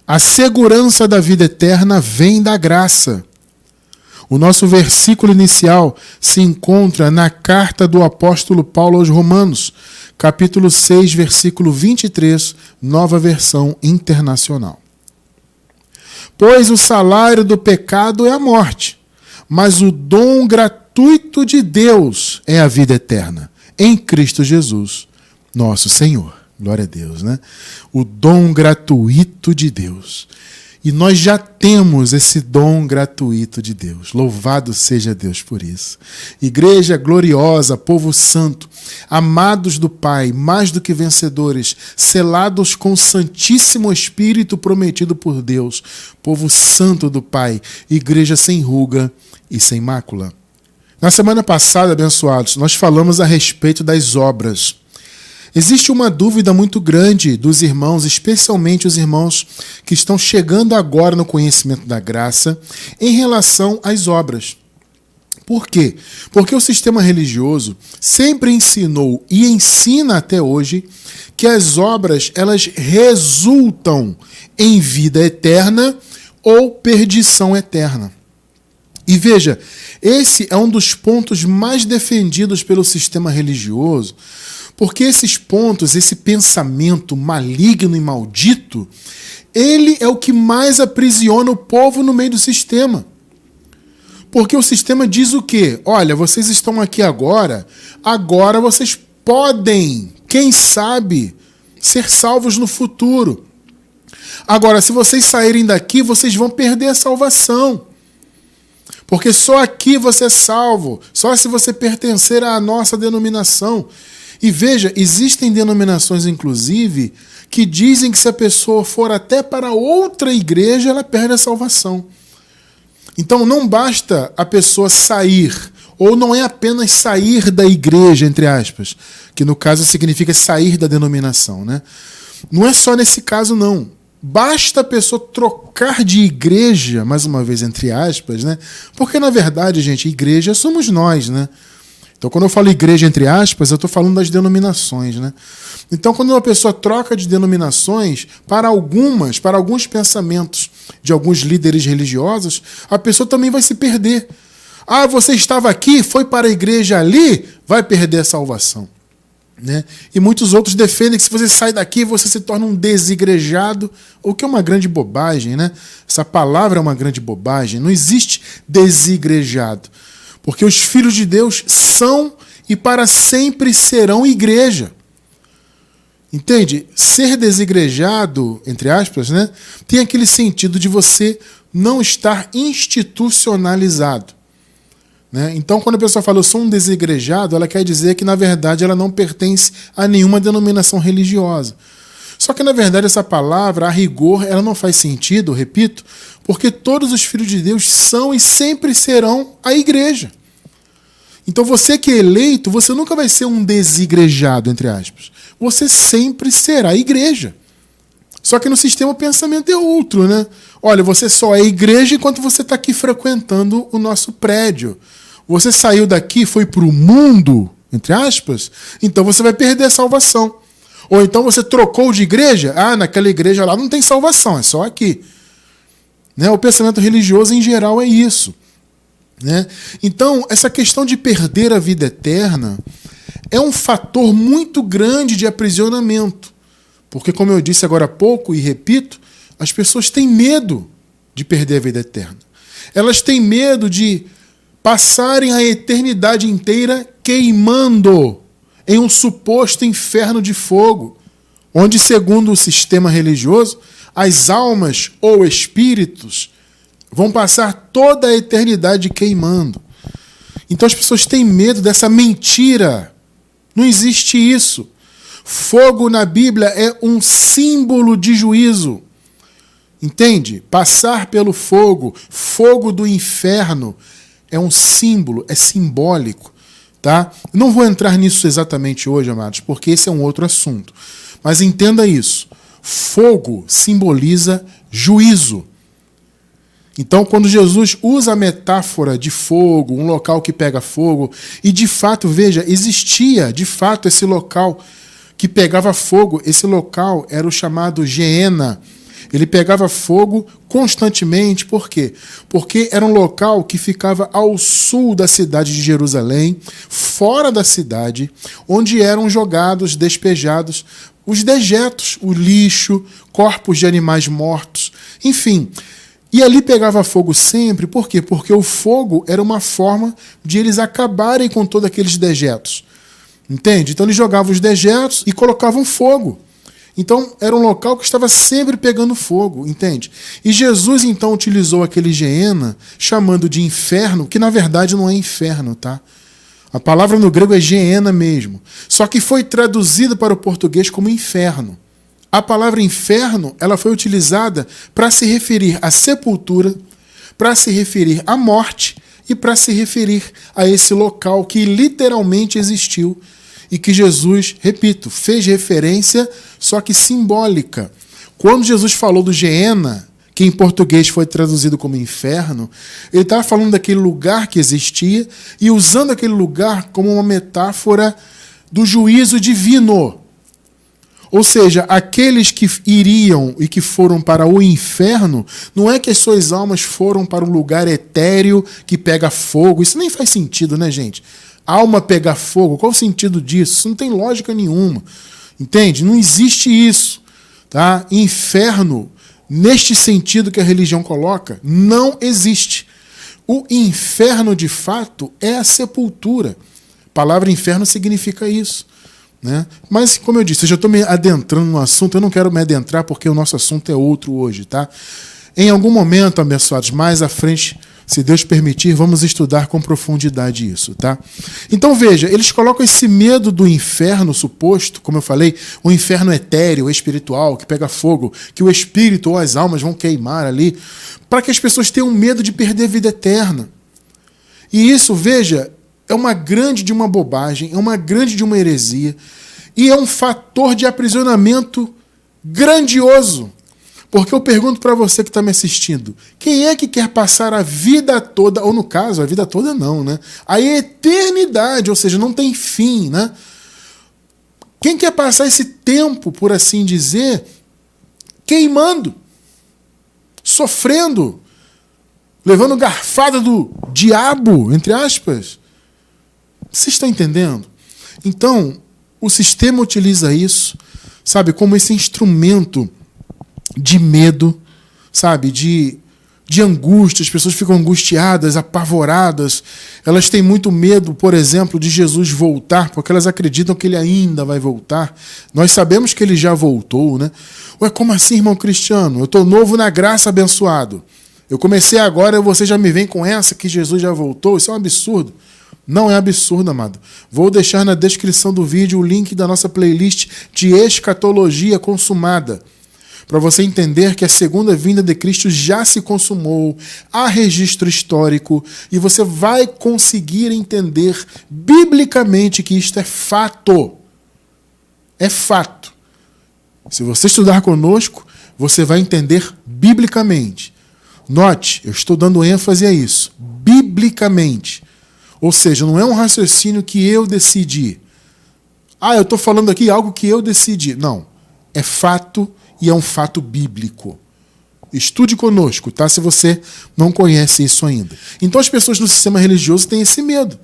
A segurança da vida eterna vem da graça. O nosso versículo inicial se encontra na carta do apóstolo Paulo aos Romanos, capítulo 6, versículo 23, nova versão internacional. Pois o salário do pecado é a morte, mas o dom gratuito de Deus é a vida eterna, em Cristo Jesus, nosso Senhor. Glória a Deus, né? O dom gratuito de Deus. E nós já temos esse dom gratuito de Deus. Louvado seja Deus por isso. Igreja gloriosa, povo santo, amados do Pai, mais do que vencedores, selados com o Santíssimo Espírito prometido por Deus, povo santo do Pai, igreja sem ruga e sem mácula. Na semana passada, abençoados, nós falamos a respeito das obras. Existe uma dúvida muito grande dos irmãos, especialmente os irmãos que estão chegando agora no conhecimento da graça, em relação às obras. Por quê? Porque o sistema religioso sempre ensinou e ensina até hoje que as obras elas resultam em vida eterna ou perdição eterna. E veja, esse é um dos pontos mais defendidos pelo sistema religioso, porque esses pontos, esse pensamento maligno e maldito, ele é o que mais aprisiona o povo no meio do sistema. Porque o sistema diz o quê? Olha, vocês estão aqui agora vocês podem, quem sabe, ser salvos no futuro. Agora, se vocês saírem daqui, vocês vão perder a salvação. Porque só aqui você é salvo, só se você pertencer à nossa denominação. E veja, existem denominações, inclusive, que dizem que se a pessoa for até para outra igreja, ela perde a salvação. Então não basta a pessoa sair, ou não é apenas sair da igreja, entre aspas, que no caso significa sair da denominação, né? Não é só nesse caso, não. Basta a pessoa trocar de igreja, mais uma vez, entre aspas, né? Porque, na verdade, gente, igreja somos nós, né? Então, quando eu falo igreja, entre aspas, eu estou falando das denominações, né? Então, quando uma pessoa troca de denominações, para alguns pensamentos de alguns líderes religiosos, a pessoa também vai se perder. Ah, você estava aqui, foi para a igreja ali, vai perder a salvação. Né? E muitos outros defendem que se você sai daqui, você se torna um desigrejado, o que é uma grande bobagem, né? Essa palavra é uma grande bobagem. Não existe desigrejado. Porque os filhos de Deus são e para sempre serão igreja. Entende? Ser desigrejado, entre aspas, né, tem aquele sentido de você não estar institucionalizado. Né? Então, quando a pessoa fala eu sou um desigrejado, ela quer dizer que, na verdade, ela não pertence a nenhuma denominação religiosa. Só que, na verdade, essa palavra, a rigor, ela não faz sentido, repito, porque todos os filhos de Deus são e sempre serão a igreja. Então você que é eleito, você nunca vai ser um desigrejado, entre aspas. Você sempre será a igreja. Só que no sistema o pensamento é outro, né? Olha, você só é igreja enquanto você está aqui frequentando o nosso prédio. Você saiu daqui, foi para o mundo, entre aspas, então você vai perder a salvação. Ou então você trocou de igreja, naquela igreja lá não tem salvação, é só aqui. Né? O pensamento religioso em geral é isso. Né? Então, essa questão de perder a vida eterna é um fator muito grande de aprisionamento. Porque, como eu disse agora há pouco e repito, as pessoas têm medo de perder a vida eterna. Elas têm medo de passarem a eternidade inteira queimando em um suposto inferno de fogo, onde, segundo o sistema religioso, as almas ou espíritos vão passar toda a eternidade queimando. Então as pessoas têm medo dessa mentira. Não existe isso. Fogo na Bíblia é um símbolo de juízo. Entende? Passar pelo fogo, fogo do inferno, é um símbolo, é simbólico. Tá? Não vou entrar nisso exatamente hoje, amados, porque esse é um outro assunto. Mas entenda isso. Fogo simboliza juízo. Então, quando Jesus usa a metáfora de fogo, um local que pega fogo, e de fato, veja, existia de fato esse local que pegava fogo, esse local era o chamado Geena, Ele pegava fogo constantemente. Por quê? Porque era um local que ficava ao sul da cidade de Jerusalém, fora da cidade, onde eram jogados, despejados os dejetos, o lixo, corpos de animais mortos, enfim. E ali pegava fogo sempre. Por quê? Porque o fogo era uma forma de eles acabarem com todos aqueles dejetos. Entende? Então eles jogavam os dejetos e colocavam fogo. Então, era um local que estava sempre pegando fogo, entende? E Jesus, então, utilizou aquele Geena, chamando de inferno, que na verdade não é inferno, tá? A palavra no grego é Geena mesmo. Só que foi traduzida para o português como inferno. A palavra inferno, ela foi utilizada para se referir à sepultura, para se referir à morte e para se referir a esse local que literalmente existiu. E que Jesus, repito, fez referência, só que simbólica. Quando Jesus falou do Geena, que em português foi traduzido como inferno, ele estava falando daquele lugar que existia e usando aquele lugar como uma metáfora do juízo divino. Ou seja, aqueles que iriam e que foram para o inferno, não é que as suas almas foram para um lugar etéreo que pega fogo. Isso nem faz sentido, né, gente? Alma pegar fogo, qual o sentido disso? Isso não tem lógica nenhuma. Entende? Não existe isso. Tá? Inferno, neste sentido que a religião coloca, não existe. O inferno, de fato, é a sepultura. A palavra inferno significa isso. Né? Mas, como eu disse, eu já estou me adentrando no assunto, eu não quero me adentrar porque o nosso assunto é outro hoje. Tá? Em algum momento, abençoados, mais à frente, se Deus permitir, vamos estudar com profundidade isso, tá? Então veja, eles colocam esse medo do inferno suposto, como eu falei, o inferno etéreo, espiritual, que pega fogo, que o espírito ou as almas vão queimar ali, para que as pessoas tenham medo de perder a vida eterna. E isso, veja, é uma grande de uma bobagem, é uma grande de uma heresia, e é um fator de aprisionamento grandioso. Porque eu pergunto para você que está me assistindo, quem é que quer passar a vida toda, ou no caso, a vida toda não, né? A eternidade, ou seja, não tem fim, né? Quem quer passar esse tempo, por assim dizer, queimando, sofrendo, levando garfada do diabo, entre aspas? Vocês estão entendendo? Então, o sistema utiliza isso, sabe, como esse instrumento de medo, sabe, de angústia. As pessoas ficam angustiadas, apavoradas. Elas têm muito medo, por exemplo, de Jesus voltar, porque elas acreditam que ele ainda vai voltar. Nós sabemos que ele já voltou, né? Ué, como assim, irmão Cristiano? Eu estou novo na graça, abençoado. Eu comecei agora e você já me vem com essa que Jesus já voltou? Isso é um absurdo. Não é absurdo, amado. Vou deixar na descrição do vídeo o link da nossa playlist de escatologia consumada, para você entender que a segunda vinda de Cristo já se consumou, há registro histórico, e você vai conseguir entender biblicamente que isto é fato. É fato. Se você estudar conosco, você vai entender biblicamente. Note, eu estou dando ênfase a isso. Biblicamente. Ou seja, não é um raciocínio que eu decidi. Eu estou falando aqui algo que eu decidi. Não. É fato. E é um fato bíblico. Estude conosco, tá? Se você não conhece isso ainda. Então as pessoas no sistema religioso têm esse medo.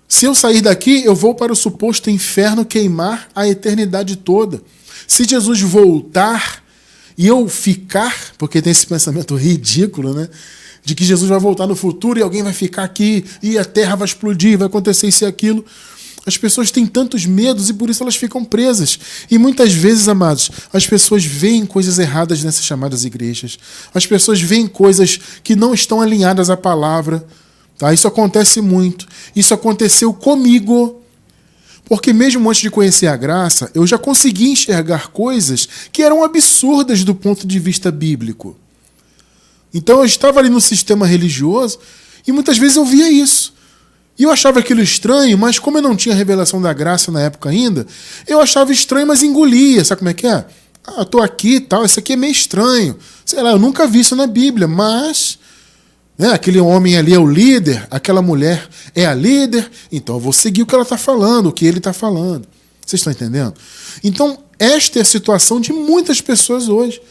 Se eu sair daqui, eu vou para o suposto inferno queimar a eternidade toda. Se Jesus voltar e eu ficar, porque tem esse pensamento ridículo, né? De que Jesus vai voltar no futuro e alguém vai ficar aqui e a terra vai explodir, vai acontecer isso e aquilo. As pessoas têm tantos medos e por isso elas ficam presas. E muitas vezes, amados, as pessoas veem coisas erradas nessas chamadas igrejas. As pessoas veem coisas que não estão alinhadas à palavra. Tá? Isso acontece muito. Isso aconteceu comigo. Porque mesmo antes de conhecer a graça, eu já consegui enxergar coisas que eram absurdas do ponto de vista bíblico. Então eu estava ali no sistema religioso e muitas vezes eu via isso. E eu achava aquilo estranho, mas como eu não tinha revelação da graça na época ainda, eu achava estranho, mas engolia. Sabe como é que é? Eu estou aqui e tal, isso aqui é meio estranho. Sei lá, eu nunca vi isso na Bíblia, mas aquele homem ali é o líder, aquela mulher é a líder, então eu vou seguir o que ela está falando, o que ele está falando. Vocês estão entendendo? Então, esta é a situação de muitas pessoas hoje.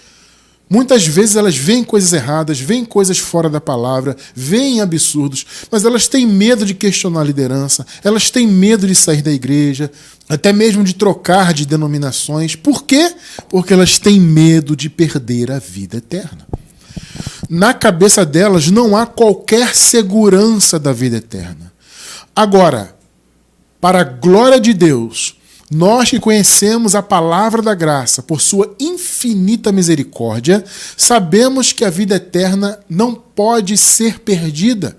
Muitas vezes elas veem coisas erradas, veem coisas fora da palavra, veem absurdos, mas elas têm medo de questionar a liderança, elas têm medo de sair da igreja, até mesmo de trocar de denominações. Por quê? Porque elas têm medo de perder a vida eterna. Na cabeça delas não há qualquer segurança da vida eterna. Agora, para a glória de Deus, nós que conhecemos a palavra da graça por sua infinita misericórdia, sabemos que a vida eterna não pode ser perdida.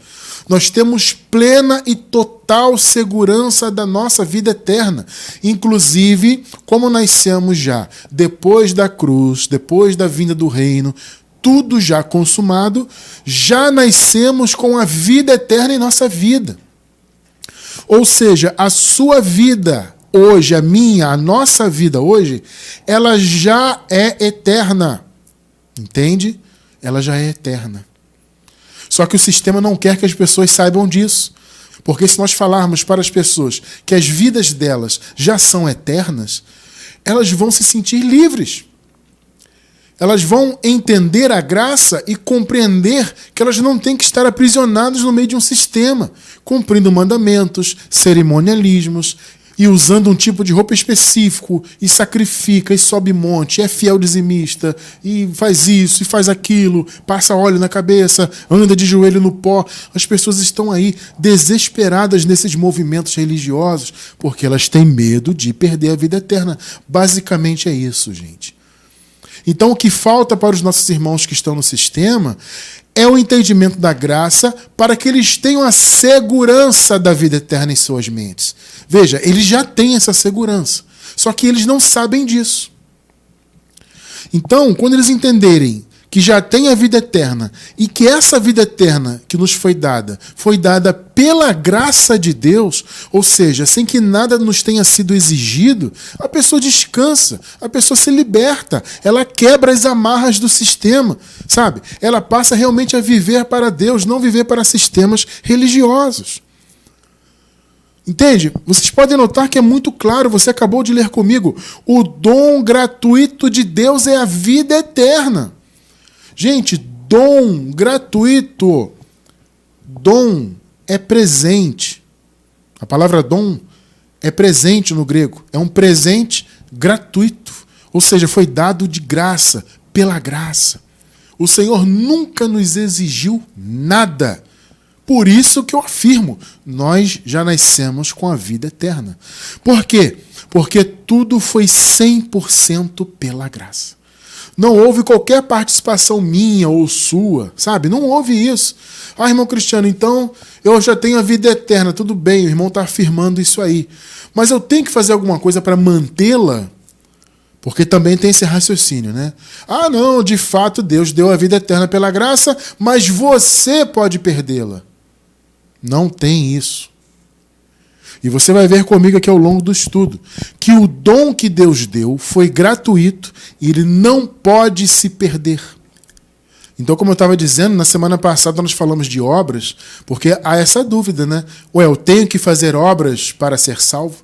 Nós temos plena e total segurança da nossa vida eterna. Inclusive, como nascemos já depois da cruz, depois da vinda do reino, tudo já consumado, já nascemos com a vida eterna em nossa vida. Ou seja, a sua vida hoje, a minha, a nossa vida hoje, ela já é eterna. Entende? Ela já é eterna. Só que o sistema não quer que as pessoas saibam disso. Porque se nós falarmos para as pessoas que as vidas delas já são eternas, elas vão se sentir livres. Elas vão entender a graça e compreender que elas não têm que estar aprisionadas no meio de um sistema, cumprindo mandamentos, cerimonialismos, e usando um tipo de roupa específico, e sacrifica, e sobe monte, é fiel dizimista, e faz isso, e faz aquilo, passa óleo na cabeça, anda de joelho no pó. As pessoas estão aí desesperadas nesses movimentos religiosos, porque elas têm medo de perder a vida eterna. Basicamente é isso, gente. Então o que falta para os nossos irmãos que estão no sistema é o entendimento da graça para que eles tenham a segurança da vida eterna em suas mentes. Veja, eles já têm essa segurança, só que eles não sabem disso. Então, quando eles entenderem que já tem a vida eterna e que essa vida eterna que nos foi dada pela graça de Deus, ou seja, sem que nada nos tenha sido exigido, a pessoa descansa, a pessoa se liberta, ela quebra as amarras do sistema, sabe? Ela passa realmente a viver para Deus, não viver para sistemas religiosos. Entende? Vocês podem notar que é muito claro, você acabou de ler comigo, o dom gratuito de Deus é a vida eterna. Gente, dom gratuito. Dom é presente. A palavra dom é presente no grego. É um presente gratuito. Ou seja, foi dado de graça, pela graça. O Senhor nunca nos exigiu nada. Por isso que eu afirmo, nós já nascemos com a vida eterna. Por quê? Porque tudo foi 100% pela graça. Não houve qualquer participação minha ou sua, sabe? Não houve isso. Ah, irmão Cristiano, então eu já tenho a vida eterna. Tudo bem, o irmão está afirmando isso aí. Mas eu tenho que fazer alguma coisa para mantê-la? Porque também tem esse raciocínio, né? Ah, não, de fato Deus deu a vida eterna pela graça, mas você pode perdê-la. Não tem isso. E você vai ver comigo aqui ao longo do estudo que o dom que Deus deu foi gratuito e ele não pode se perder. Então, como eu estava dizendo, na semana passada nós falamos de obras, porque há essa dúvida, né? Ué, eu tenho que fazer obras para ser salvo?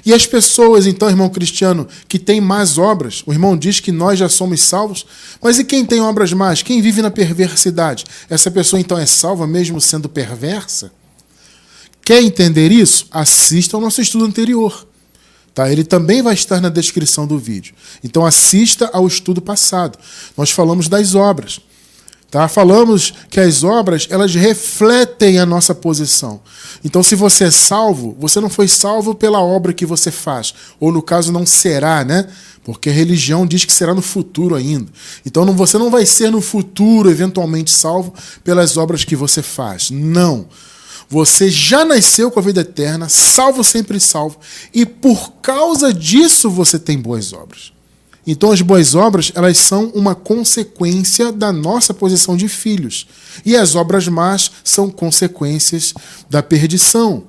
E as pessoas, então, irmão Cristiano, que têm más obras, o irmão diz que nós já somos salvos, mas e quem tem obras más? Quem vive na perversidade? Essa pessoa, então, é salva mesmo sendo perversa? Quer entender isso? Assista ao nosso estudo anterior. Tá? Ele também vai estar na descrição do vídeo. Então assista ao estudo passado. Nós falamos das obras. Tá? Falamos que as obras elas refletem a nossa posição. Então se você é salvo, você não foi salvo pela obra que você faz. Ou no caso não será, né? Porque a religião diz que será no futuro ainda. Então você não vai ser no futuro eventualmente salvo pelas obras que você faz. Não. Você já nasceu com a vida eterna, salvo sempre salvo, e por causa disso você tem boas obras. Então as boas obras, elas são uma consequência da nossa posição de filhos. E as obras más são consequências da perdição.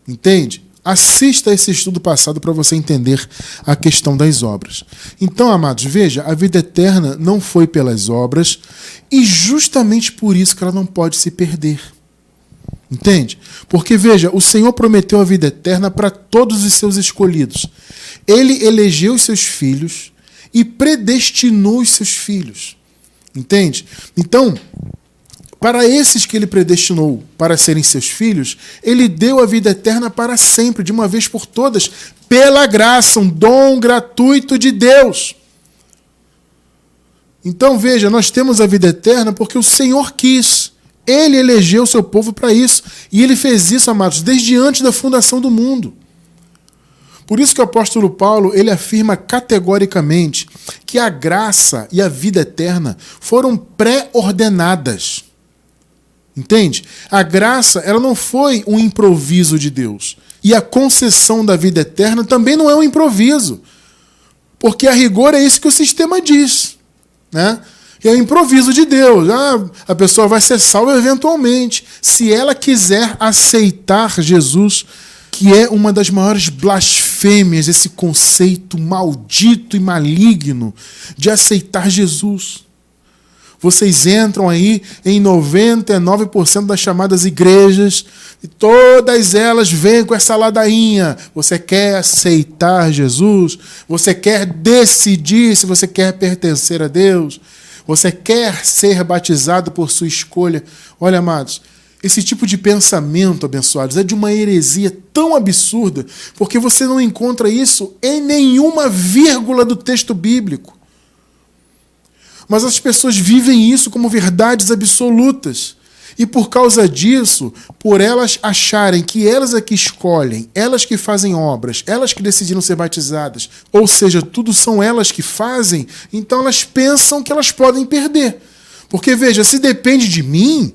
Entende? Assista esse estudo passado para você entender a questão das obras. Então, amados, veja, a vida eterna não foi pelas obras, e justamente por isso que ela não pode se perder. Entende? Porque, veja, o Senhor prometeu a vida eterna para todos os seus escolhidos. Ele elegeu os seus filhos e predestinou os seus filhos. Entende? Então, para esses que ele predestinou para serem seus filhos, ele deu a vida eterna para sempre, de uma vez por todas, pela graça, um dom gratuito de Deus. Então, veja, nós temos a vida eterna porque o Senhor quis. Ele elegeu o seu povo para isso. E ele fez isso, amados, desde antes da fundação do mundo. Por isso que o apóstolo Paulo, ele afirma categoricamente que a graça e a vida eterna foram pré-ordenadas. Entende? A graça, ela não foi um improviso de Deus. E a concessão da vida eterna também não é um improviso. Porque a rigor é isso que o sistema diz. Né? E é o improviso de Deus. A pessoa vai ser salva eventualmente, se ela quiser aceitar Jesus, que é uma das maiores blasfêmias, esse conceito maldito e maligno de aceitar Jesus. Vocês entram aí em 99% das chamadas igrejas e todas elas vêm com essa ladainha. Você quer aceitar Jesus? Você quer decidir se você quer pertencer a Deus? Você quer ser batizado por sua escolha? Olha, amados, esse tipo de pensamento, abençoados, é de uma heresia tão absurda, porque você não encontra isso em nenhuma vírgula do texto bíblico. Mas as pessoas vivem isso como verdades absolutas. E por causa disso, por elas acharem que elas é que escolhem, elas que fazem obras, elas que decidiram ser batizadas, ou seja, tudo são elas que fazem, então elas pensam que elas podem perder. Porque, veja, se depende de mim,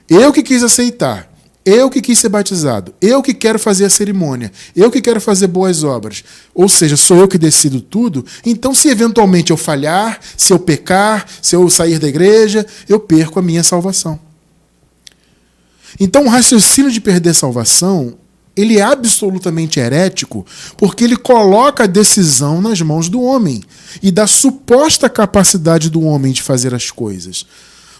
eu que quis aceitar, eu que quis ser batizado, eu que quero fazer a cerimônia, eu que quero fazer boas obras, ou seja, sou eu que decido tudo, então se eventualmente eu falhar, se eu pecar, se eu sair da igreja, eu perco a minha salvação. Então o raciocínio de perder a salvação, ele é absolutamente herético, porque ele coloca a decisão nas mãos do homem e da suposta capacidade do homem de fazer as coisas.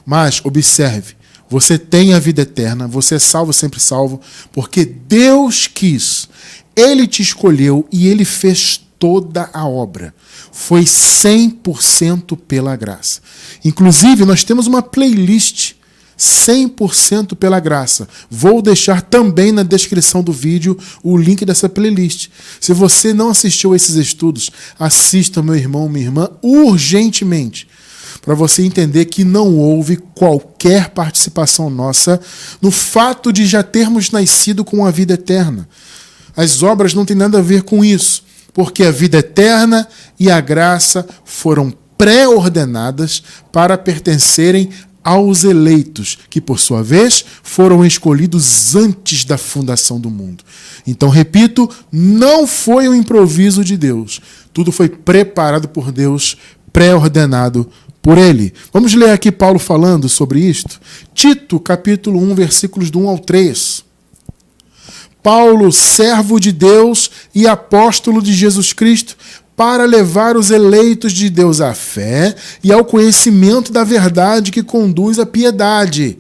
Mas, observe, você tem a vida eterna, você é salvo, sempre salvo, porque Deus quis, Ele te escolheu e Ele fez toda a obra. Foi 100% pela graça. Inclusive, nós temos uma playlist 100% pela graça. Vou deixar também na descrição do vídeo o link dessa playlist. Se você não assistiu a esses estudos, assista, meu irmão, minha irmã, urgentemente, para você entender que não houve qualquer participação nossa no fato de já termos nascido com a vida eterna. As obras não têm nada a ver com isso, porque a vida eterna e a graça foram pré-ordenadas para pertencerem aos eleitos, que por sua vez foram escolhidos antes da fundação do mundo. Então, repito, não foi um improviso de Deus. Tudo foi preparado por Deus, pré-ordenado por Ele. Vamos ler aqui Paulo falando sobre isto. Tito, capítulo 1, versículos do 1 ao 3. Paulo, servo de Deus e apóstolo de Jesus Cristo, para levar os eleitos de Deus à fé e ao conhecimento da verdade que conduz à piedade.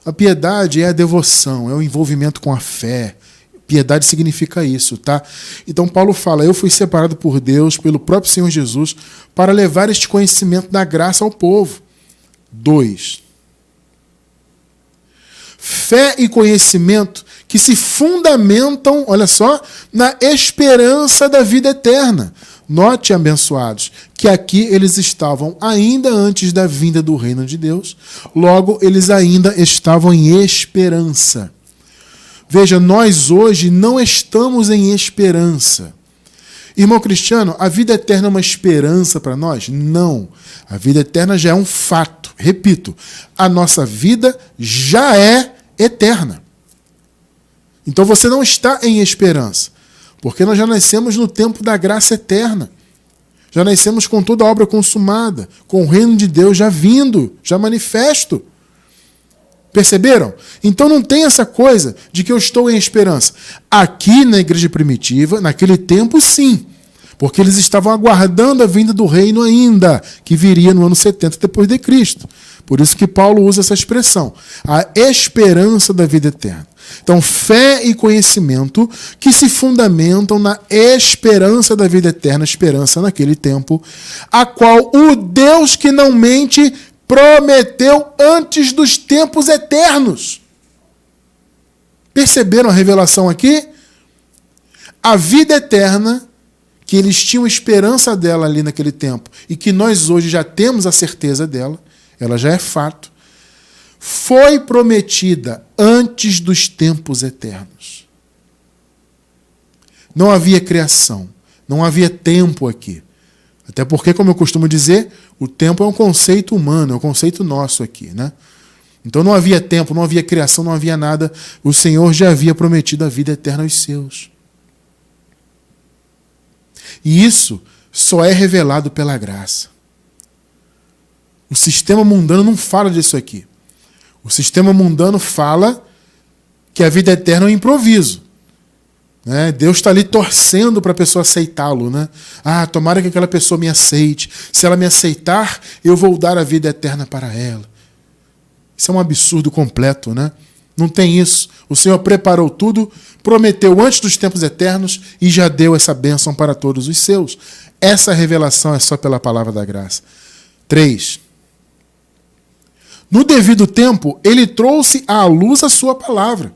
A piedade é a devoção, é o envolvimento com a fé. Piedade significa isso, tá? Então Paulo fala, eu fui separado por Deus, pelo próprio Senhor Jesus, para levar este conhecimento da graça ao povo. 2. Fé e conhecimento que se fundamentam, olha só, na esperança da vida eterna. Note, abençoados, que aqui eles estavam ainda antes da vinda do reino de Deus, logo eles ainda estavam em esperança. Veja, nós hoje não estamos em esperança. Irmão cristiano, a vida eterna é uma esperança para nós? Não. A vida eterna já é um fato. Repito, a nossa vida já é eterna. Então você não está em esperança, porque nós já nascemos no tempo da graça eterna. Já nascemos com toda a obra consumada, com o reino de Deus já vindo, já manifesto. Perceberam? Então não tem essa coisa de que eu estou em esperança. Aqui na igreja primitiva, naquele tempo, sim. Porque eles estavam aguardando a vinda do reino ainda, que viria no ano 70 depois de Cristo. Por isso que Paulo usa essa expressão, a esperança da vida eterna. Então, fé e conhecimento que se fundamentam na esperança da vida eterna, esperança naquele tempo, a qual o Deus que não mente prometeu antes dos tempos eternos. Perceberam a revelação aqui? A vida eterna, que eles tinham esperança dela ali naquele tempo, e que nós hoje já temos a certeza dela, ela já é fato, foi prometida antes dos tempos eternos. Não havia criação, não havia tempo aqui. Até porque, como eu costumo dizer, o tempo é um conceito humano, é um conceito nosso aqui, né? Então não havia tempo, não havia criação, não havia nada. O Senhor já havia prometido a vida eterna aos seus. E isso só é revelado pela graça. O sistema mundano não fala disso aqui. O sistema mundano fala que a vida eterna é um improviso. Né? Deus está ali torcendo para a pessoa aceitá-lo. Né? Ah, tomara que aquela pessoa me aceite. Se ela me aceitar, eu vou dar a vida eterna para ela. Isso é um absurdo completo, né? Não tem isso. O Senhor preparou tudo, prometeu antes dos tempos eternos e já deu essa bênção para todos os seus. Essa revelação é só pela palavra da graça. 3. No devido tempo, ele trouxe à luz a sua palavra,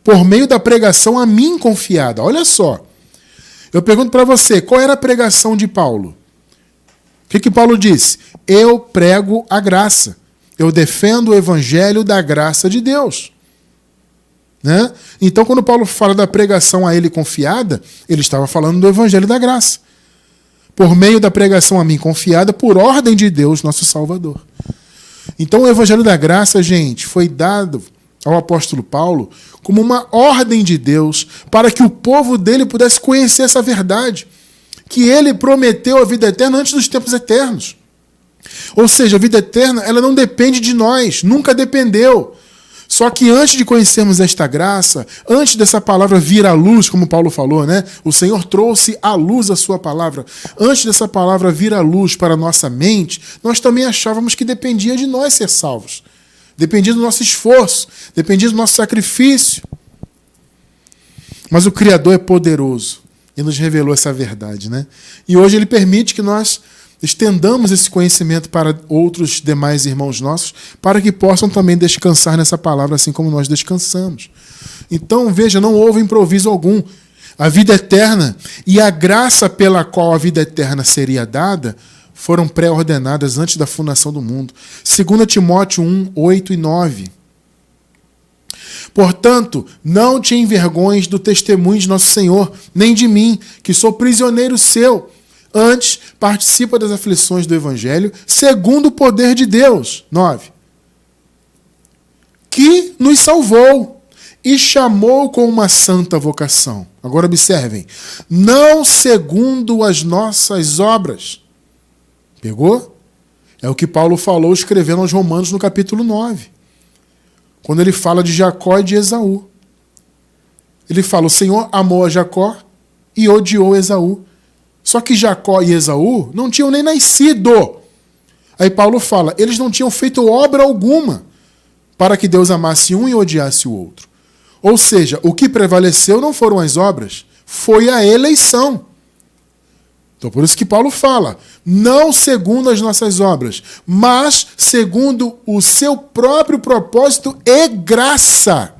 por meio da pregação a mim confiada. Olha só. Eu pergunto para você, qual era a pregação de Paulo? O que Paulo disse? Eu prego a graça. Eu defendo o evangelho da graça de Deus. Né? Então, quando Paulo fala da pregação a ele confiada, ele estava falando do evangelho da graça. Por meio da pregação a mim confiada, por ordem de Deus, nosso Salvador. Então, o evangelho da graça, gente, foi dado ao apóstolo Paulo como uma ordem de Deus para que o povo dele pudesse conhecer essa verdade, que ele prometeu a vida eterna antes dos tempos eternos. Ou seja, a vida eterna, ela não depende de nós, nunca dependeu. Só que antes de conhecermos esta graça, antes dessa palavra vir à luz, como Paulo falou, né? O Senhor trouxe à luz a sua palavra. Antes dessa palavra vir à luz para a nossa mente, nós também achávamos que dependia de nós ser salvos. Dependia do nosso esforço, dependia do nosso sacrifício. Mas o Criador é poderoso e nos revelou essa verdade, né? E hoje ele permite que nós estendamos esse conhecimento para outros demais irmãos nossos, para que possam também descansar nessa palavra, assim como nós descansamos. Então, veja, não houve improviso algum. A vida eterna e a graça pela qual a vida eterna seria dada foram pré-ordenadas antes da fundação do mundo. 2 Timóteo 1, 8 e 9. Portanto, não te envergonhes do testemunho de nosso Senhor, nem de mim, que sou prisioneiro seu. Antes, participa das aflições do Evangelho, segundo o poder de Deus. 9. Que nos salvou e chamou com uma santa vocação. Agora observem. Não segundo as nossas obras. Pegou? É o que Paulo falou escrevendo aos Romanos no capítulo 9. Quando ele fala de Jacó e de Esaú. Ele fala, o Senhor amou a Jacó e odiou Esaú. Só que Jacó e Esaú não tinham nem nascido. Aí Paulo fala, eles não tinham feito obra alguma para que Deus amasse um e odiasse o outro. Ou seja, o que prevaleceu não foram as obras, foi a eleição. Então por isso que Paulo fala, não segundo as nossas obras, mas segundo o seu próprio propósito e graça.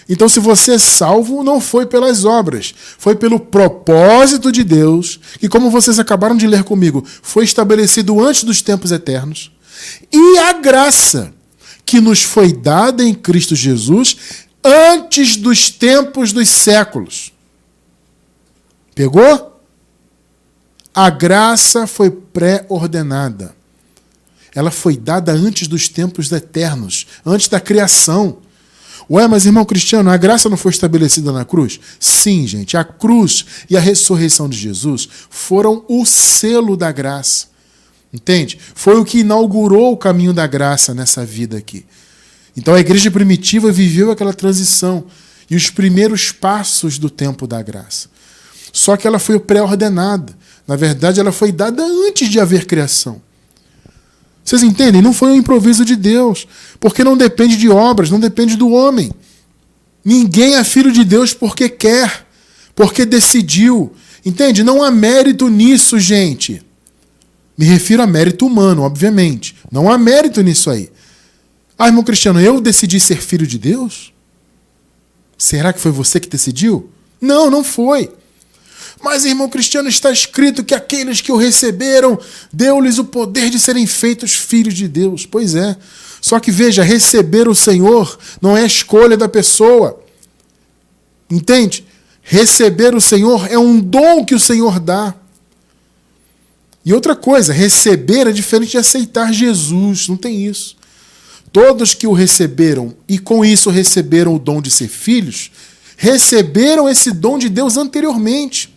Então, se você é salvo, não foi pelas obras, foi pelo propósito de Deus, que, como vocês acabaram de ler comigo, foi estabelecido antes dos tempos eternos, e a graça que nos foi dada em Cristo Jesus antes dos tempos dos séculos. Pegou? A graça foi pré-ordenada. Ela foi dada antes dos tempos eternos, antes da criação. Ué, mas irmão Cristiano, a graça não foi estabelecida na cruz? Sim, gente, a cruz e a ressurreição de Jesus foram o selo da graça. Entende? Foi o que inaugurou o caminho da graça nessa vida aqui. Então a igreja primitiva viveu aquela transição e os primeiros passos do tempo da graça. Só que ela foi pré-ordenada. Na verdade, ela foi dada antes de haver criação. Vocês entendem? Não foi um improviso de Deus, porque não depende de obras, não depende do homem. Ninguém é filho de Deus porque quer, porque decidiu. Entende? Não há mérito nisso, gente. Me refiro a mérito humano, obviamente. Não há mérito nisso aí. Ah, irmão Cristiano, eu decidi ser filho de Deus? Será que foi você que decidiu? Não, não foi. Mas, irmão Cristiano, está escrito que aqueles que o receberam, deu-lhes o poder de serem feitos filhos de Deus. Pois é. Só que veja, receber o Senhor não é a escolha da pessoa. Entende? Receber o Senhor é um dom que o Senhor dá. E outra coisa, receber é diferente de aceitar Jesus. Não tem isso. Todos que o receberam e com isso receberam o dom de ser filhos, receberam esse dom de Deus anteriormente.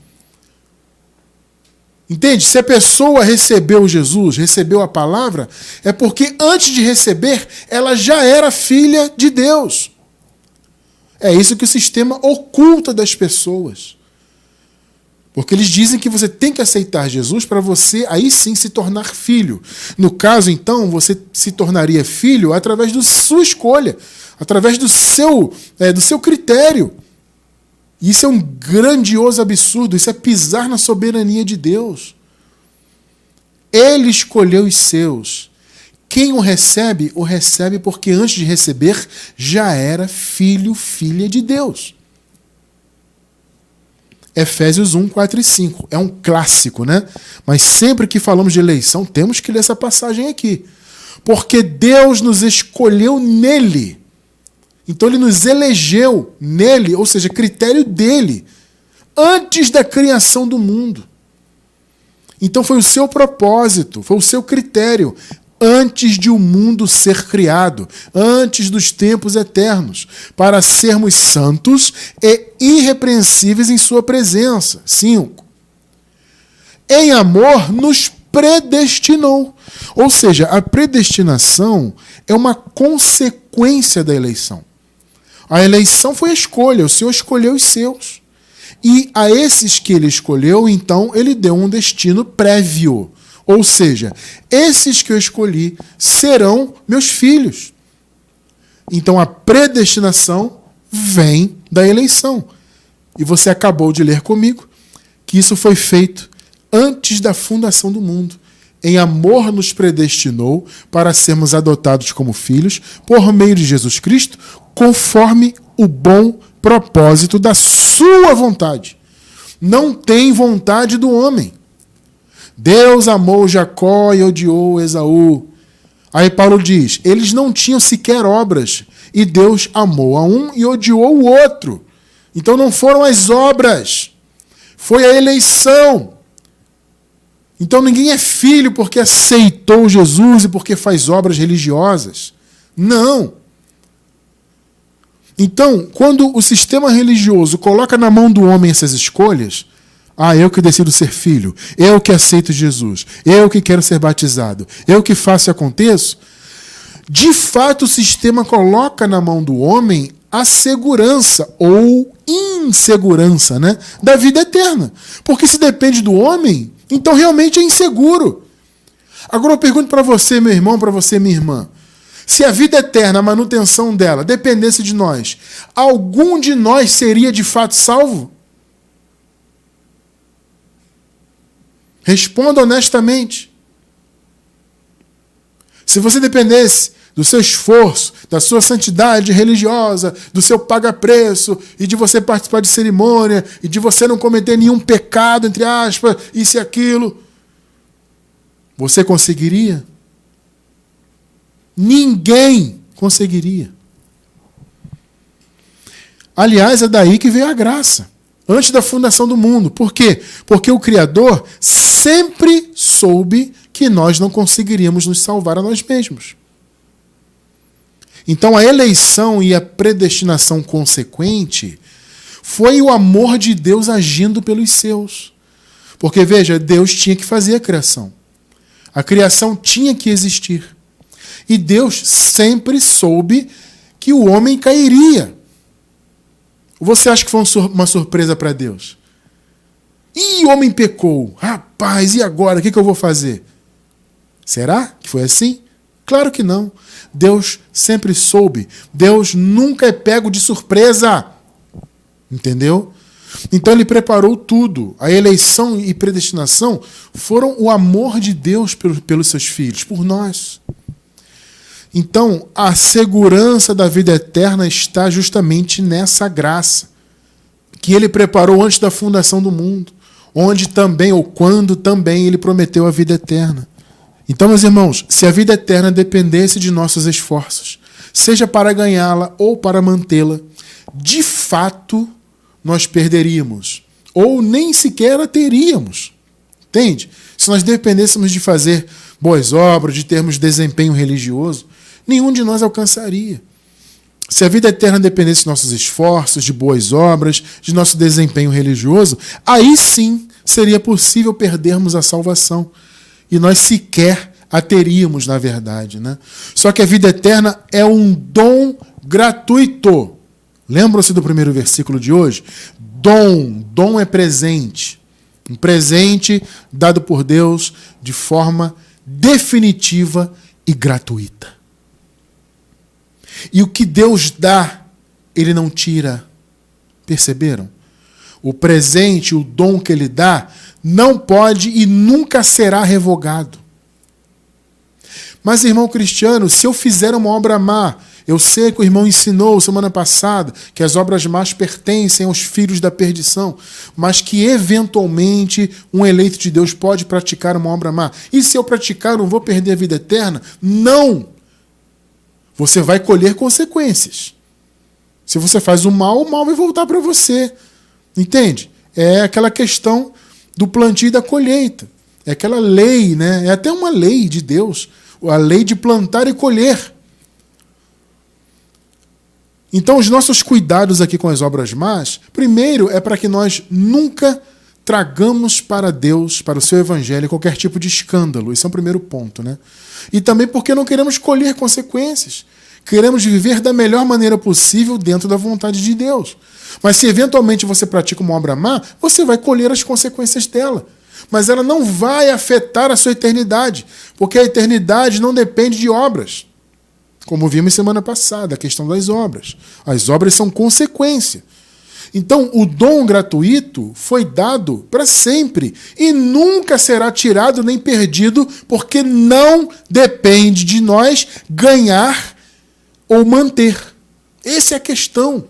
Entende? Se a pessoa recebeu Jesus, recebeu a palavra, é porque antes de receber, ela já era filha de Deus. É isso que o sistema oculta das pessoas. Porque eles dizem que você tem que aceitar Jesus para você, aí sim, se tornar filho. No caso, então, você se tornaria filho através da sua escolha, através do seu critério. Isso é um grandioso absurdo, isso é pisar na soberania de Deus. Ele escolheu os seus. Quem o recebe porque antes de receber já era filho, filha de Deus. Efésios 1, 4 e 5. É um clássico, né? Mas sempre que falamos de eleição, temos que ler essa passagem aqui. Porque Deus nos escolheu nele. Então ele nos elegeu nele, ou seja, critério dele, antes da criação do mundo. Então foi o seu propósito, foi o seu critério, antes de o mundo ser criado, antes dos tempos eternos, para sermos santos e irrepreensíveis em sua presença. 5. Em amor nos predestinou. Ou seja, a predestinação é uma consequência da eleição. A eleição foi a escolha, o Senhor escolheu os seus. E a esses que ele escolheu, então, ele deu um destino prévio. Ou seja, esses que eu escolhi serão meus filhos. Então a predestinação vem da eleição. E você acabou de ler comigo que isso foi feito antes da fundação do mundo. Em amor nos predestinou para sermos adotados como filhos por meio de Jesus Cristo, conforme o bom propósito da sua vontade. Não tem vontade do homem. Deus amou Jacó e odiou Esaú. Aí Paulo diz, eles não tinham sequer obras, e Deus amou a um e odiou o outro. Então não foram as obras, foi a eleição. Então ninguém é filho porque aceitou Jesus e porque faz obras religiosas. Não. Então, quando o sistema religioso coloca na mão do homem essas escolhas, eu que decido ser filho, eu que aceito Jesus, eu que quero ser batizado, eu que faço e aconteço, de fato o sistema coloca na mão do homem a segurança ou insegurança, né, da vida eterna. Porque se depende do homem, então realmente é inseguro. Agora eu pergunto para você, meu irmão, para você, minha irmã, se a vida eterna, a manutenção dela, dependesse de nós, algum de nós seria de fato salvo? Responda honestamente. Se você dependesse do seu esforço, da sua santidade religiosa, do seu paga-preço, e de você participar de cerimônia, e de você não cometer nenhum pecado, entre aspas, isso e aquilo, você conseguiria? Ninguém conseguiria. Aliás, é daí que veio a graça. Antes da fundação do mundo. Por quê? Porque o Criador sempre soube que nós não conseguiríamos nos salvar a nós mesmos. Então a eleição e a predestinação consequente foi o amor de Deus agindo pelos seus. Porque, veja, Deus tinha que fazer a criação. A criação tinha que existir. E Deus sempre soube que o homem cairia. Você acha que foi uma surpresa para Deus? Ih, o homem pecou. Rapaz, e agora? O que eu vou fazer? Será que foi assim? Claro que não. Deus sempre soube. Deus nunca é pego de surpresa. Entendeu? Então ele preparou tudo. A eleição e predestinação foram o amor de Deus pelos seus filhos, por nós. Então, a segurança da vida eterna está justamente nessa graça que ele preparou antes da fundação do mundo, onde também, ou quando também, ele prometeu a vida eterna. Então, meus irmãos, se a vida eterna dependesse de nossos esforços, seja para ganhá-la ou para mantê-la, de fato, nós perderíamos, ou nem sequer a teríamos. Entende? Se nós dependêssemos de fazer boas obras, de termos desempenho religioso, nenhum de nós alcançaria. Se a vida eterna dependesse de nossos esforços, de boas obras, de nosso desempenho religioso, aí sim seria possível perdermos a salvação. E nós sequer a teríamos, na verdade, né? Só que a vida eterna é um dom gratuito. Lembram-se do primeiro versículo de hoje? Dom é presente. Um presente dado por Deus de forma definitiva e gratuita. E o que Deus dá, Ele não tira. Perceberam? O presente, o dom que Ele dá, não pode e nunca será revogado. Mas, irmão cristiano, se eu fizer uma obra má, eu sei que o irmão ensinou semana passada que as obras más pertencem aos filhos da perdição, mas que eventualmente um eleito de Deus pode praticar uma obra má. E se eu praticar, eu não vou perder a vida eterna? Não! Você vai colher consequências. Se você faz o mal vai voltar para você. Entende? É aquela questão do plantio e da colheita. É aquela lei, né? É até uma lei de Deus. A lei de plantar e colher. Então, os nossos cuidados aqui com as obras más, primeiro é para que nós nunca tragamos para Deus, para o seu evangelho, qualquer tipo de escândalo. Esse é o primeiro ponto, né? E também porque não queremos colher consequências. Queremos viver da melhor maneira possível dentro da vontade de Deus. Mas se eventualmente você pratica uma obra má, você vai colher as consequências dela. Mas ela não vai afetar a sua eternidade, porque a eternidade não depende de obras. Como vimos semana passada, a questão das obras. As obras são consequência. Então, o dom gratuito foi dado para sempre e nunca será tirado nem perdido, porque não depende de nós ganhar ou manter. Essa é a questão.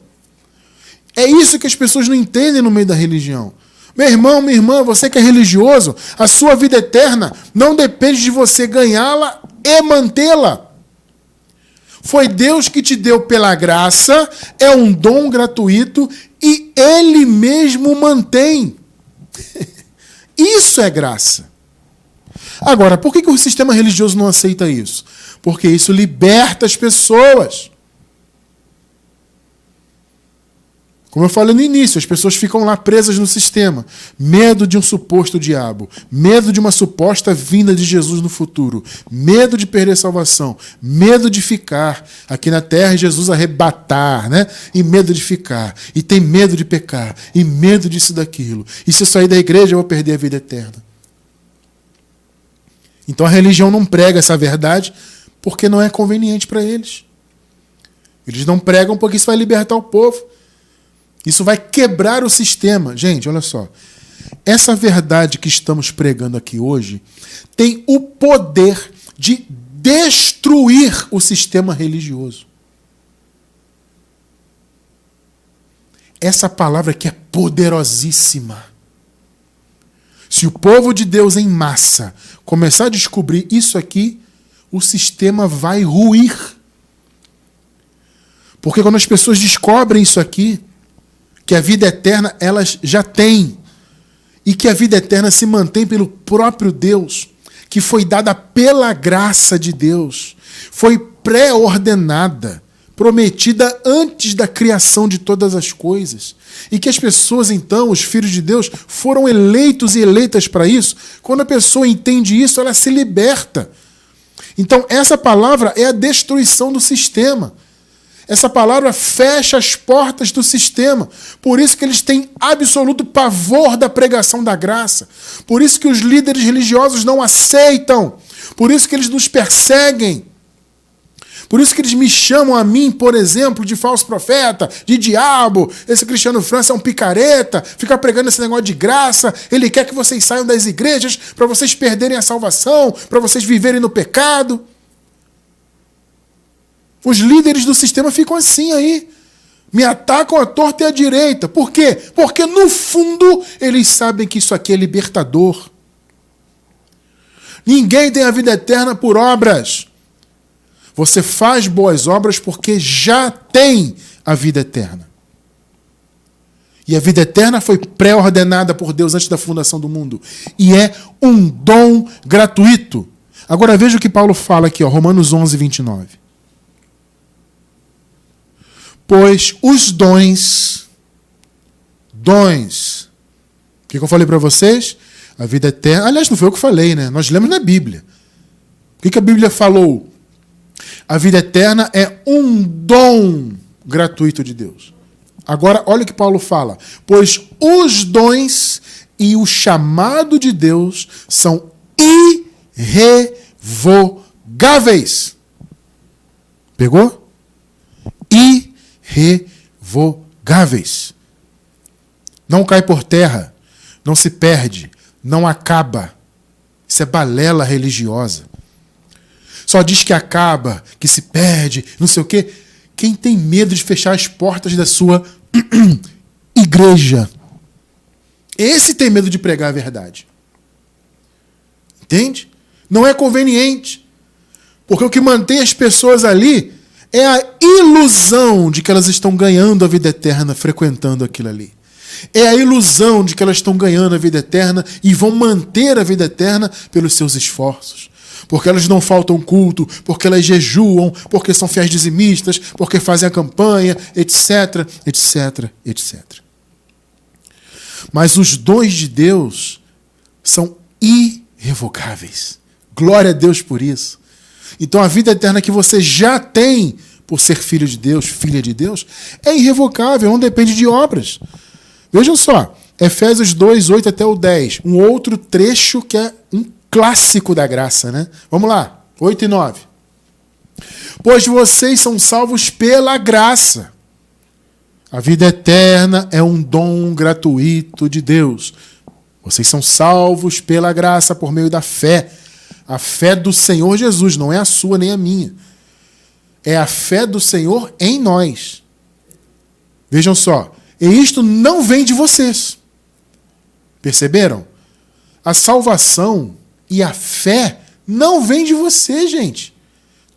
É isso que as pessoas não entendem no meio da religião. Meu irmão, minha irmã, você que é religioso, a sua vida eterna não depende de você ganhá-la e mantê-la. Foi Deus que te deu pela graça, é um dom gratuito e Ele mesmo mantém. Isso é graça. Agora, por que o sistema religioso não aceita isso? Porque isso liberta as pessoas. Como eu falei no início, as pessoas ficam lá presas no sistema. Medo de um suposto diabo. Medo de uma suposta vinda de Jesus no futuro. Medo de perder a salvação. Medo de ficar aqui na terra e Jesus arrebatar, né? E medo de ficar. E tem medo de pecar. E medo disso e daquilo. E se eu sair da igreja, eu vou perder a vida eterna. Então a religião não prega essa verdade porque não é conveniente para eles. Eles não pregam porque isso vai libertar o povo. Isso vai quebrar o sistema. Gente, olha só. Essa verdade que estamos pregando aqui hoje tem o poder de destruir o sistema religioso. Essa palavra aqui é poderosíssima. Se o povo de Deus em massa começar a descobrir isso aqui, o sistema vai ruir. Porque quando as pessoas descobrem isso aqui, que a vida eterna elas já têm, e que a vida eterna se mantém pelo próprio Deus, que foi dada pela graça de Deus, foi pré-ordenada, prometida antes da criação de todas as coisas, e que as pessoas então, os filhos de Deus, foram eleitos e eleitas para isso. Quando a pessoa entende isso, ela se liberta. Então essa palavra é a destruição do sistema. Essa palavra fecha as portas do sistema. Por isso que eles têm absoluto pavor da pregação da graça. Por isso que os líderes religiosos não aceitam. Por isso que eles nos perseguem. Por isso que eles me chamam a mim, por exemplo, de falso profeta, de diabo. Esse Cristiano França é um picareta, fica pregando esse negócio de graça. Ele quer que vocês saiam das igrejas para vocês perderem a salvação, para vocês viverem no pecado. Os líderes do sistema ficam assim aí. Me atacam à torta e à direita. Por quê? Porque no fundo eles sabem que isso aqui é libertador. Ninguém tem a vida eterna por obras. Você faz boas obras porque já tem a vida eterna. E a vida eterna foi pré-ordenada por Deus antes da fundação do mundo. E é um dom gratuito. Agora veja o que Paulo fala aqui, ó, Romanos 11, 29. Pois os dons, o que eu falei para vocês? A vida eterna, aliás, não foi eu que falei, né? Nós lemos na Bíblia. O que a Bíblia falou? A vida eterna é um dom gratuito de Deus. Agora, olha o que Paulo fala. Pois os dons e o chamado de Deus são irrevogáveis. Pegou? Irrevogáveis. Não cai por terra, não se perde, não acaba. Isso é balela religiosa. Só diz que acaba, que se perde, não sei o quê. Quem tem medo de fechar as portas da sua igreja? Esse tem medo de pregar a verdade. Entende? Não é conveniente. Porque o que mantém as pessoas ali é a ilusão de que elas estão ganhando a vida eterna frequentando aquilo ali. É a ilusão de que elas estão ganhando a vida eterna e vão manter a vida eterna pelos seus esforços. Porque elas não faltam culto, porque elas jejuam, porque são fiéis dizimistas, porque fazem a campanha, etc, etc, etc. Mas os dons de Deus são irrevogáveis. Glória a Deus por isso. Então a vida eterna que você já tem por ser filho de Deus, filha de Deus, é irrevogável, não depende de obras. Vejam só, Efésios 2, 8 até o 10. Um outro trecho que é um clássico da graça, né? Vamos lá, 8 e 9. Pois vocês são salvos pela graça. A vida eterna é um dom gratuito de Deus. Vocês são salvos pela graça por meio da fé. A fé do Senhor Jesus, não é a sua nem a minha. É a fé do Senhor em nós. Vejam só, e isto não vem de vocês. Perceberam? A salvação e a fé não vem de você, gente.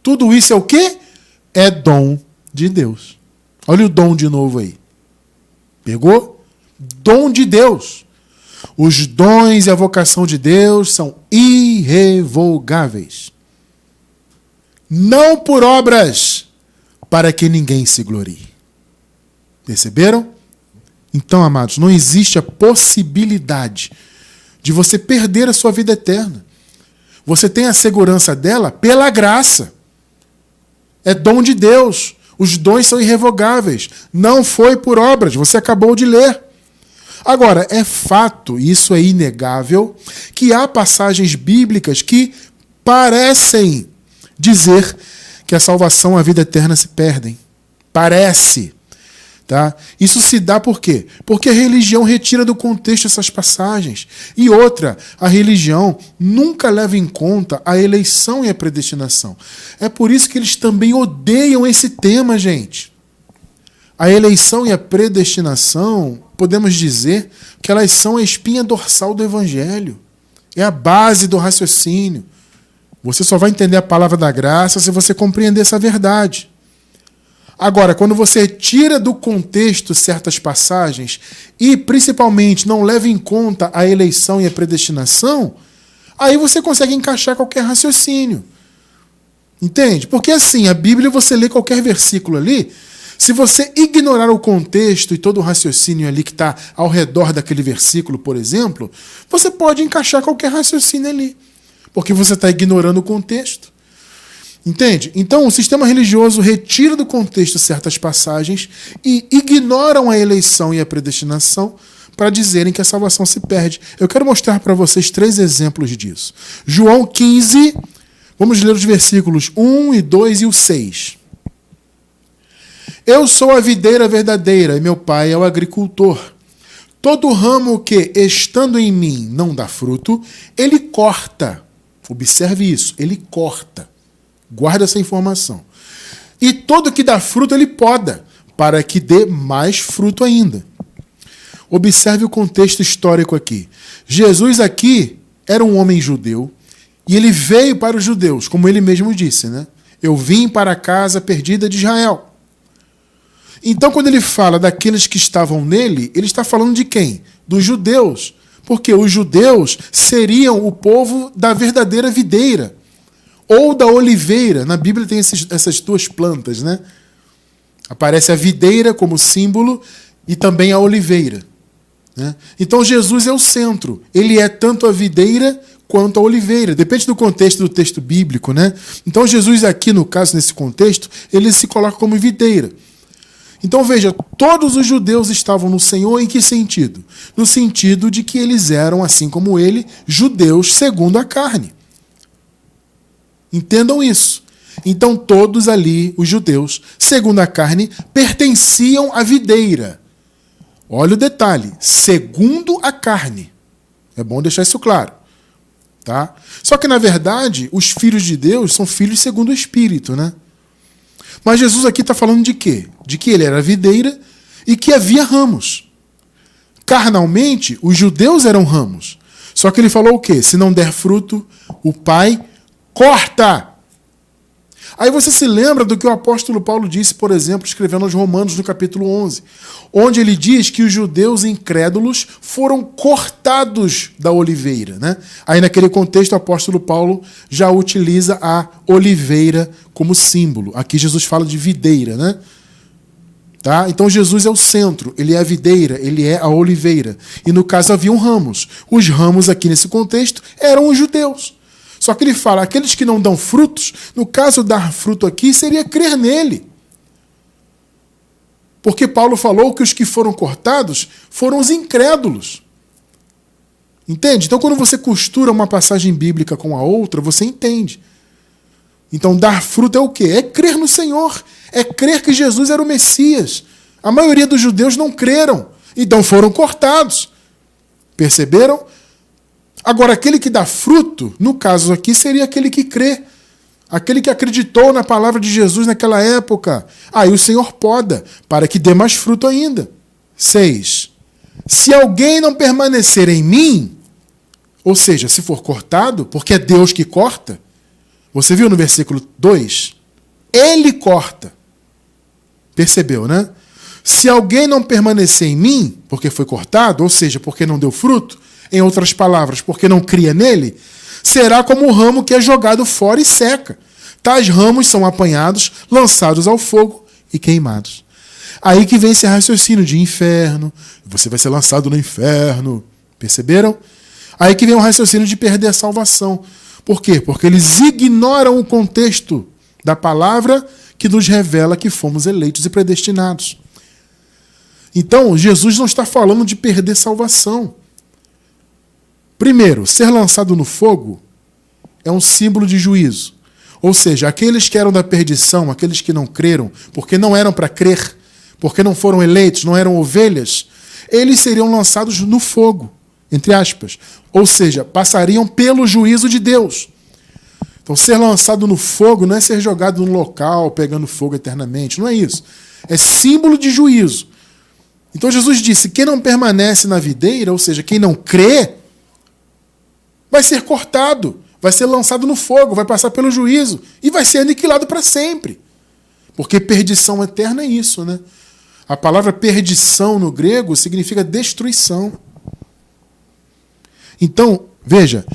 Tudo isso é o quê? É dom de Deus. Olha o dom de novo aí. Pegou? Dom de Deus. Os dons e a vocação de Deus são irrevogáveis. Não por obras, para que ninguém se glorie. Perceberam? Então, amados, não existe a possibilidade de você perder a sua vida eterna. Você tem a segurança dela pela graça. É dom de Deus. Os dons são irrevogáveis. Não foi por obras. Você acabou de ler. Agora, é fato, e isso é inegável, que há passagens bíblicas que parecem dizer que a salvação e a vida eterna se perdem. Parece. Tá? Isso se dá por quê? Porque a religião retira do contexto essas passagens. E outra, a religião nunca leva em conta a eleição e a predestinação. É por isso que eles também odeiam esse tema, gente. A eleição e a predestinação, podemos dizer que elas são a espinha dorsal do Evangelho. É a base do raciocínio. Você só vai entender a palavra da graça se você compreender essa verdade. Agora, quando você tira do contexto certas passagens e, principalmente, não leva em conta a eleição e a predestinação, aí você consegue encaixar qualquer raciocínio. Entende? Porque assim, a Bíblia, você lê qualquer versículo ali, se você ignorar o contexto e todo o raciocínio ali que está ao redor daquele versículo, por exemplo, você pode encaixar qualquer raciocínio ali, porque você está ignorando o contexto. Entende? Então, o sistema religioso retira do contexto certas passagens e ignoram a eleição e a predestinação para dizerem que a salvação se perde. Eu quero mostrar para vocês 3 exemplos disso. João 15, Vamos ler os versículos 1 e 2 e o 6. Eu sou a videira verdadeira e meu pai é o agricultor. Todo ramo que, estando em mim, não dá fruto, ele corta. Observe isso, ele corta. Guarda essa informação. E todo que dá fruto, ele poda, para que dê mais fruto ainda. Observe o contexto histórico aqui. Jesus aqui era um homem judeu e ele veio para os judeus, como ele mesmo disse, né? Eu vim para a casa perdida de Israel. Então, quando ele fala daqueles que estavam nele, ele está falando de quem? Dos judeus. Porque os judeus seriam o povo da verdadeira videira. Ou da oliveira. Na Bíblia tem essas duas plantas, né? Aparece a videira como símbolo e também a oliveira, né? Então, Jesus é o centro. Ele é tanto a videira quanto a oliveira. Depende do contexto do texto bíblico, né? Então, Jesus aqui, no caso, nesse contexto, ele se coloca como videira. Então veja, todos os judeus estavam no Senhor em que sentido? No sentido de que eles eram, assim como ele, judeus segundo a carne. Entendam isso. Então todos ali, os judeus, segundo a carne, pertenciam à videira. Olha o detalhe, segundo a carne. É bom deixar isso claro. Tá? Só que, na verdade, os filhos de Deus são filhos segundo o Espírito, né? Mas Jesus aqui está falando de quê? De que ele era a videira e que havia ramos. Carnalmente, os judeus eram ramos. Só que ele falou o quê? Se não der fruto, o Pai corta. Aí você se lembra do que o apóstolo Paulo disse, por exemplo, escrevendo aos Romanos no capítulo 11, onde ele diz que os judeus incrédulos foram cortados da oliveira, né? Aí naquele contexto o apóstolo Paulo já utiliza a oliveira como símbolo. Aqui Jesus fala de videira, né? Tá? Então Jesus é o centro, ele é a videira, ele é a oliveira. E no caso haviam ramos. Os ramos aqui nesse contexto eram os judeus. Só que ele fala, aqueles que não dão frutos, no caso dar fruto aqui, seria crer nele. Porque Paulo falou que os que foram cortados foram os incrédulos. Entende? Então quando você costura uma passagem bíblica com a outra, você entende. Então dar fruto é o quê? É crer no Senhor. É crer que Jesus era o Messias. A maioria dos judeus não creram, então foram cortados. Perceberam? Agora, aquele que dá fruto, no caso aqui, seria aquele que crê. Aquele que acreditou na palavra de Jesus naquela época. Aí o Senhor poda, para que dê mais fruto ainda. 6. Se alguém não permanecer em mim, ou seja, se for cortado, porque é Deus que corta, você viu no versículo 2? Ele corta. Percebeu, né? Se alguém não permanecer em mim, porque foi cortado, ou seja, porque não deu fruto, em outras palavras, porque não cria nele, será como o ramo que é jogado fora e seca. Tais ramos são apanhados, lançados ao fogo e queimados. Aí que vem esse raciocínio de inferno, você vai ser lançado no inferno. Perceberam? Aí que vem o raciocínio de perder a salvação. Por quê? Porque eles ignoram o contexto da palavra que nos revela que fomos eleitos e predestinados. Então, Jesus não está falando de perder salvação. Primeiro, ser lançado no fogo é um símbolo de juízo. Ou seja, aqueles que eram da perdição, aqueles que não creram, porque não eram para crer, porque não foram eleitos, não eram ovelhas, eles seriam lançados no fogo, entre aspas. Ou seja, passariam pelo juízo de Deus. Então, ser lançado no fogo não é ser jogado num local, pegando fogo eternamente, não é isso. É símbolo de juízo. Então, Jesus disse, quem não permanece na videira, ou seja, quem não crê, vai ser cortado, vai ser lançado no fogo, vai passar pelo juízo e vai ser aniquilado para sempre. Porque perdição eterna é isso, né? A palavra perdição no grego significa destruição. Então, veja,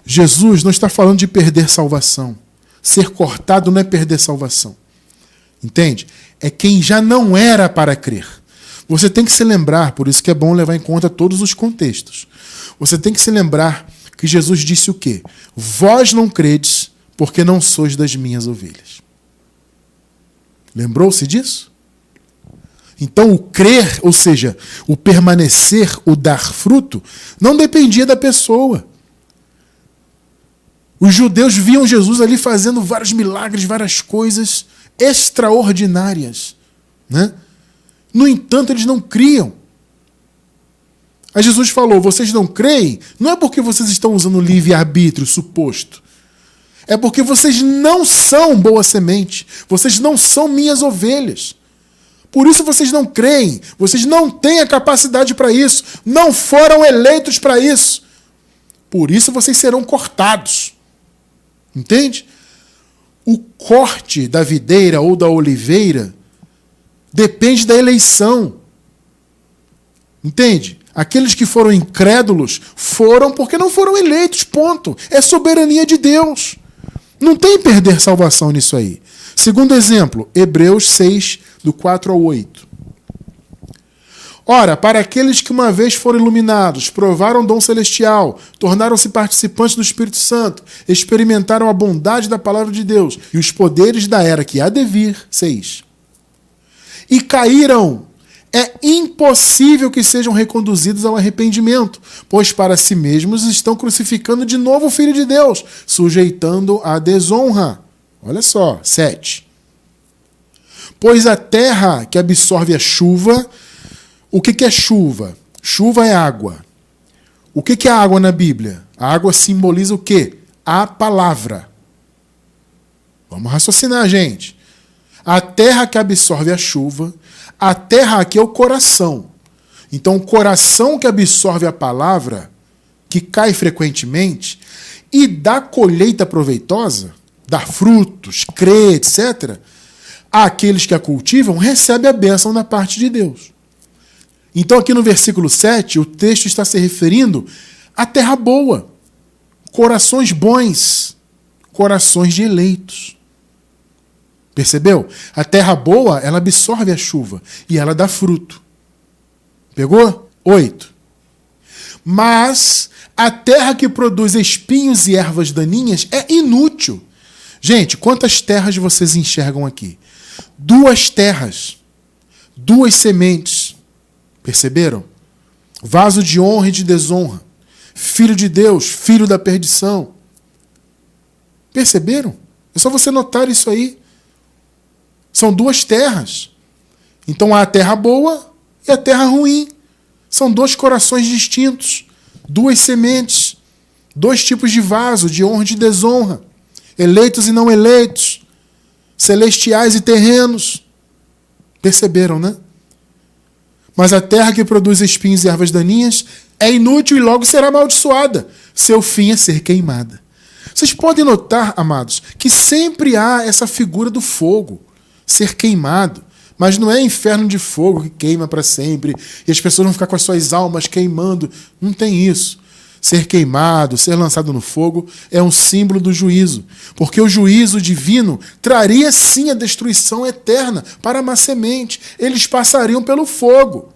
Jesus não está falando de perder salvação. Ser cortado não é perder salvação. Entende? É quem já não era para crer. Você tem que se lembrar, por isso que é bom levar em conta todos os contextos. Você tem que se lembrar que Jesus disse o quê? Vós não credes, porque não sois das minhas ovelhas. Lembrou-se disso? Então o crer, ou seja, o permanecer, o dar fruto, não dependia da pessoa. Os judeus viam Jesus ali fazendo vários milagres, várias coisas extraordinárias, né? No entanto, eles não criam. Aí Jesus falou, vocês não creem? Não é porque vocês estão usando livre-arbítrio suposto. É porque vocês não são boa semente. Vocês não são minhas ovelhas. Por isso vocês não creem. Vocês não têm a capacidade para isso. Não foram eleitos para isso. Por isso vocês serão cortados. Entende? O corte da videira ou da oliveira depende da eleição. Entende? Aqueles que foram incrédulos foram porque não foram eleitos, ponto. É soberania de Deus. Não tem perder salvação nisso aí. Segundo exemplo, Hebreus 6, do 4 ao 8. Ora, para aqueles que uma vez foram iluminados, provaram o dom celestial, tornaram-se participantes do Espírito Santo, experimentaram a bondade da palavra de Deus e os poderes da era que há de vir, 6. E caíram. É impossível que sejam reconduzidos ao arrependimento, pois para si mesmos estão crucificando de novo o Filho de Deus, sujeitando à desonra. Olha só, 7. Pois a terra que absorve a chuva... O que é chuva? Chuva é água. O que é água na Bíblia? A água simboliza o quê? A palavra. Vamos raciocinar, gente. A terra que absorve a chuva, a terra aqui é o coração. Então, o coração que absorve a palavra, que cai frequentemente, e dá colheita proveitosa, dá frutos, crê, etc., aqueles que a cultivam recebem a bênção da parte de Deus. Então, aqui no versículo 7, o texto está se referindo à terra boa, corações bons, corações de eleitos. Percebeu? A terra boa, ela absorve a chuva e ela dá fruto. Pegou? 8. Mas a terra que produz espinhos e ervas daninhas é inútil. Gente, quantas terras vocês enxergam aqui? 2 terras, 2 sementes. Perceberam? Vaso de honra e de desonra. Filho de Deus, filho da perdição. Perceberam? É só você notar isso aí. São 2 terras. Então há a terra boa e a terra ruim. São 2 corações distintos. 2 sementes. 2 tipos de vaso, de honra e de desonra. Eleitos e não eleitos. Celestiais e terrenos. Perceberam, né? Mas a terra que produz espinhos e ervas daninhas é inútil e logo será amaldiçoada. Seu fim é ser queimada. Vocês podem notar, amados, que sempre há essa figura do fogo, ser queimado. Mas não é inferno de fogo que queima para sempre e as pessoas vão ficar com as suas almas queimando. Não tem isso. Ser queimado, ser lançado no fogo é um símbolo do juízo. Porque o juízo divino traria sim a destruição eterna para a má semente. Eles passariam pelo fogo.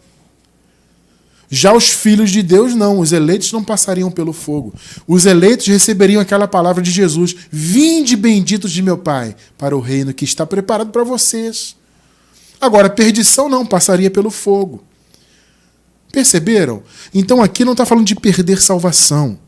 Já os filhos de Deus não. Os eleitos não passariam pelo fogo. Os eleitos receberiam aquela palavra de Jesus. Vinde benditos de meu Pai para o reino que está preparado para vocês. Agora, a perdição não passaria pelo fogo. Perceberam? Então aqui não está falando de perder salvação.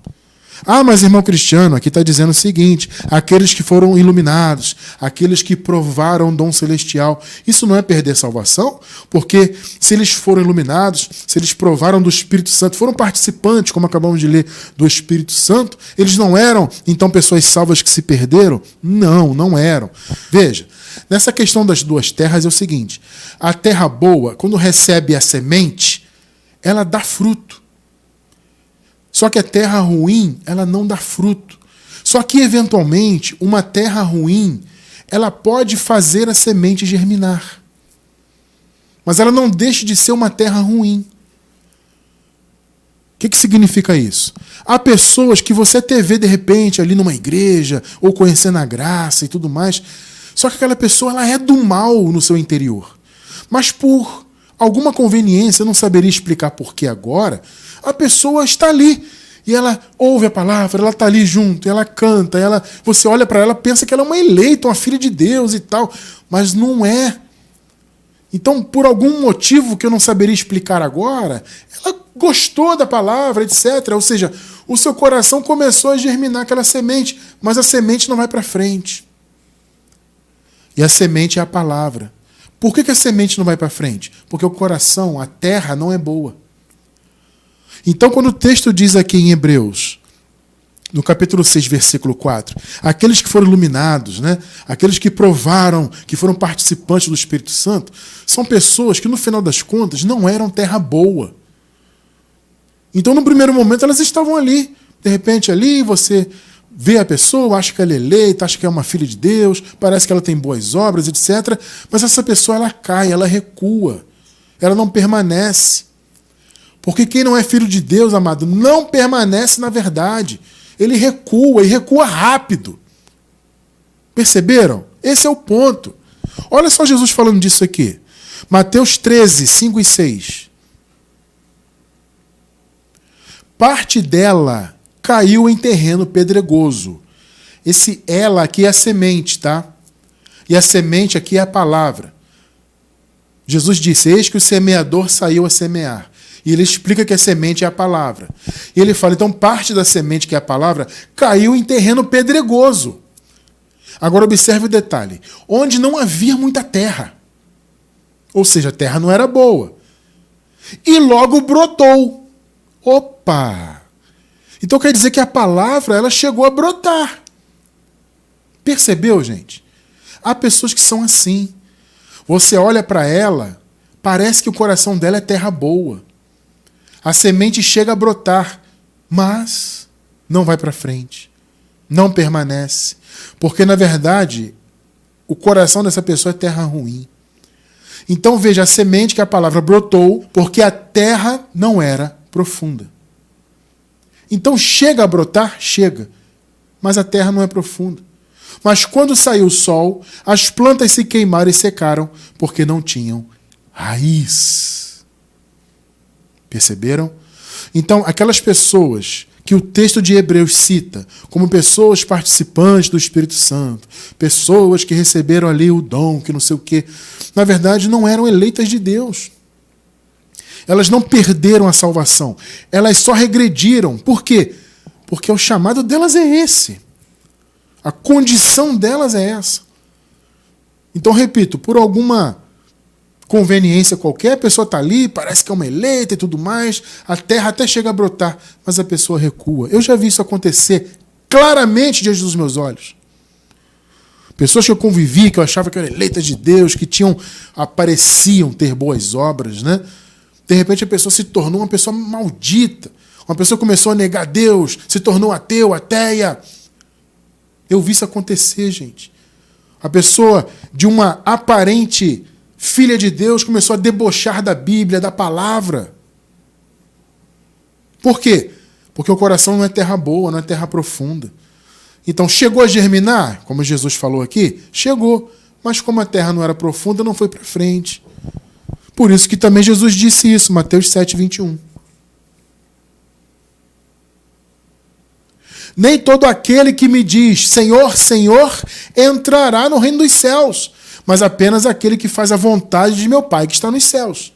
Ah, mas irmão Cristiano, aqui está dizendo o seguinte, aqueles que foram iluminados, aqueles que provaram o dom celestial, isso não é perder salvação? Porque se eles foram iluminados, se eles provaram do Espírito Santo, foram participantes, como acabamos de ler, do Espírito Santo, eles não eram, então, pessoas salvas que se perderam? Não, não eram. Veja, nessa questão das 2 terras é o seguinte, a terra boa, quando recebe a semente, ela dá fruto. Só que a terra ruim, ela não dá fruto. Só que, eventualmente, uma terra ruim, ela pode fazer a semente germinar. Mas ela não deixa de ser uma terra ruim. O que significa isso? Há pessoas que você até vê, de repente, ali numa igreja, ou conhecendo a graça e tudo mais, só que aquela pessoa ela é do mal no seu interior. Mas por alguma conveniência, eu não saberia explicar por que agora, a pessoa está ali. E ela ouve a palavra, ela está ali junto, ela canta, você olha para ela, pensa que ela é uma eleita, uma filha de Deus e tal, mas não é. Então, por algum motivo que eu não saberia explicar agora, ela gostou da palavra, etc. Ou seja, O seu coração começou a germinar aquela semente, mas a semente não vai para frente. E a semente é a palavra. Por que a semente não vai para frente? Porque o coração, a terra, não é boa. Então, quando o texto diz aqui em Hebreus, no capítulo 6, versículo 4, aqueles que foram iluminados, né? Aqueles que provaram, que foram participantes do Espírito Santo, são pessoas que, no final das contas, não eram terra boa. Então, no primeiro momento, elas estavam ali. De repente, ali, você vê a pessoa, acha que ela é eleita, acha que é uma filha de Deus, parece que ela tem boas obras, etc. Mas essa pessoa, ela cai, ela recua. Ela não permanece. Porque quem não é filho de Deus, amado, não permanece na verdade. Ele recua, e recua rápido. Perceberam? Esse é o ponto. Olha só Jesus falando disso aqui. Mateus 13, 5 e 6. Parte dela caiu em terreno pedregoso. Esse ela aqui é a semente, tá? E a semente aqui é a palavra. Jesus disse, eis que o semeador saiu a semear. E ele explica que a semente é a palavra. E ele fala, então parte da semente, que é a palavra, caiu em terreno pedregoso. Agora observe o detalhe. Onde não havia muita terra. Ou seja, a terra não era boa. E logo brotou. Opa! Então quer dizer que a palavra, ela chegou a brotar. Percebeu, gente? Há pessoas que são assim. Você olha para ela, parece que o coração dela é terra boa. A semente chega a brotar, mas não vai para frente. Não permanece. Porque, na verdade, o coração dessa pessoa é terra ruim. Então veja, a semente que a palavra brotou, porque a terra não era profunda. Então chega a brotar? Chega. Mas a terra não é profunda. Mas quando saiu o sol, as plantas se queimaram e secaram, porque não tinham raiz. Perceberam? Então, aquelas pessoas que o texto de Hebreus cita como pessoas participantes do Espírito Santo, pessoas que receberam ali o dom, que não sei o quê, na verdade não eram eleitas de Deus. Elas não perderam a salvação. Elas só regrediram. Por quê? Porque o chamado delas é esse. A condição delas é essa. Então, repito, por alguma conveniência qualquer, a pessoa está ali, parece que é uma eleita e tudo mais, a terra até chega a brotar, mas a pessoa recua. Eu já vi isso acontecer claramente diante dos meus olhos. Pessoas que eu convivi, que eu achava que eram eleitas de Deus, que apareciam ter boas obras, né? De repente a pessoa se tornou uma pessoa maldita. Uma pessoa começou a negar Deus, se tornou ateu, ateia. Eu vi isso acontecer, gente. A pessoa, de uma aparente filha de Deus, começou a debochar da Bíblia, da palavra. Por quê? Porque o coração não é terra boa, não é terra profunda. Então, chegou a germinar, como Jesus falou aqui? Chegou. Mas como a terra não era profunda, não foi para frente. Por isso que também Jesus disse isso, Mateus 7, 21. Nem todo aquele que me diz, Senhor, Senhor, entrará no reino dos céus, mas apenas aquele que faz a vontade de meu Pai que está nos céus.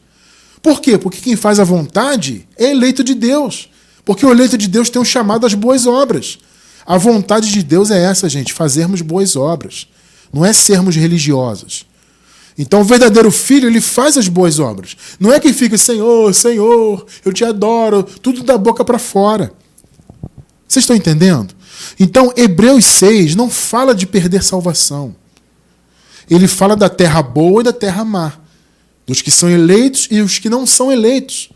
Por quê? Porque quem faz a vontade é eleito de Deus. Porque o eleito de Deus tem um chamado às boas obras. A vontade de Deus é essa, gente, fazermos boas obras. Não é sermos religiosos. Então o verdadeiro filho, ele faz as boas obras. Não é que fica, Senhor, Senhor, eu te adoro, tudo da boca para fora. Vocês estão entendendo? Então Hebreus 6 não fala de perder salvação. Ele fala da terra boa e da terra má. Dos que são eleitos e os que não são eleitos.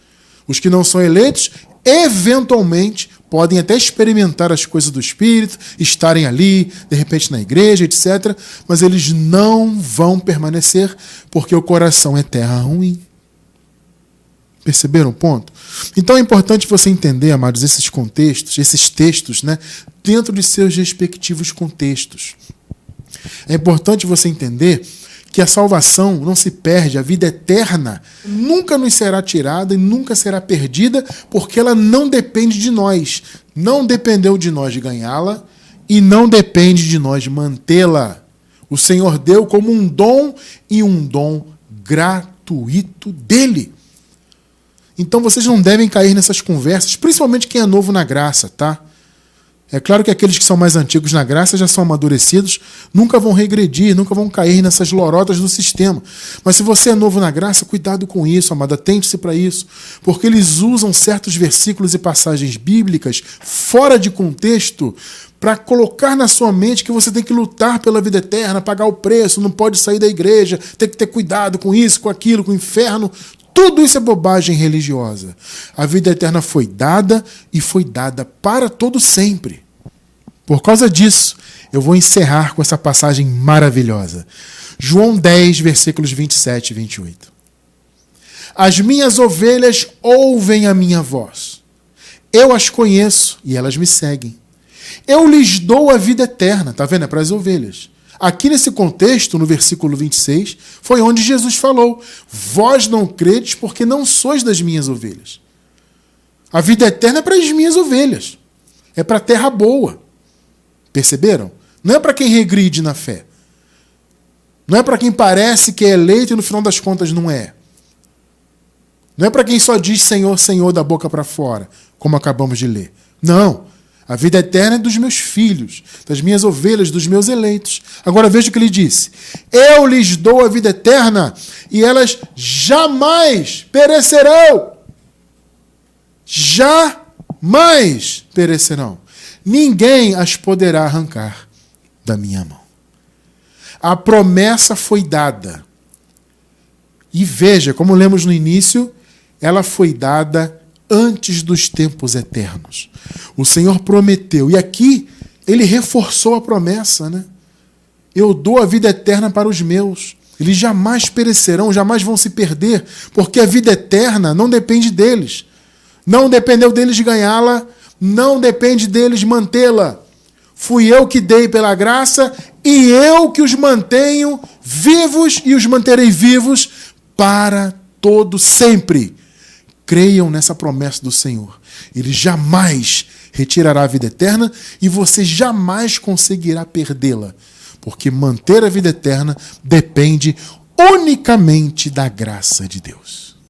Os que não são eleitos, eventualmente, podem até experimentar as coisas do Espírito, estarem ali, de repente na igreja, etc. Mas eles não vão permanecer porque o coração é terra ruim. Perceberam o ponto? Então é importante você entender, amados, esses contextos, esses textos, né, dentro de seus respectivos contextos. É importante você entender que a salvação não se perde, a vida eterna nunca nos será tirada e nunca será perdida, porque ela não depende de nós. Não dependeu de nós de ganhá-la e não depende de nós de mantê-la. O Senhor deu como um dom e um dom gratuito dele. Então vocês não devem cair nessas conversas, principalmente quem é novo na graça, tá? É claro que aqueles que são mais antigos na graça já são amadurecidos, nunca vão regredir, nunca vão cair nessas lorotas do sistema. Mas se você é novo na graça, cuidado com isso, amado, atente-se para isso, porque eles usam certos versículos e passagens bíblicas fora de contexto para colocar na sua mente que você tem que lutar pela vida eterna, pagar o preço, não pode sair da igreja, tem que ter cuidado com isso, com aquilo, com o inferno. Tudo isso é bobagem religiosa. A vida eterna foi dada e foi dada para todo sempre. Por causa disso, eu vou encerrar com essa passagem maravilhosa. João 10, versículos 27 e 28. As minhas ovelhas ouvem a minha voz. Eu as conheço e elas me seguem. Eu lhes dou a vida eterna. Está vendo? É para as ovelhas. Aqui nesse contexto, no versículo 26, foi onde Jesus falou: vós não credes porque não sois das minhas ovelhas. A vida eterna é para as minhas ovelhas. É para a terra boa. Perceberam? Não é para quem regride na fé. Não é para quem parece que é eleito e no final das contas não é. Não é para quem só diz Senhor, Senhor da boca para fora, como acabamos de ler. Não. A vida eterna é dos meus filhos, das minhas ovelhas, dos meus eleitos. Agora veja o que ele disse. Eu lhes dou a vida eterna e elas jamais perecerão. Jamais perecerão. Ninguém as poderá arrancar da minha mão. A promessa foi dada. E veja, como lemos no início, ela foi dada antes dos tempos eternos. O Senhor prometeu. E aqui ele reforçou a promessa, né? Eu dou a vida eterna para os meus. Eles jamais perecerão, jamais vão se perder, porque a vida eterna não depende deles. Não dependeu deles ganhá-la, não depende deles mantê-la. Fui eu que dei pela graça e eu que os mantenho vivos e os manterei vivos para todo sempre. Creiam nessa promessa do Senhor. Ele jamais retirará a vida eterna e você jamais conseguirá perdê-la, porque manter a vida eterna depende unicamente da graça de Deus.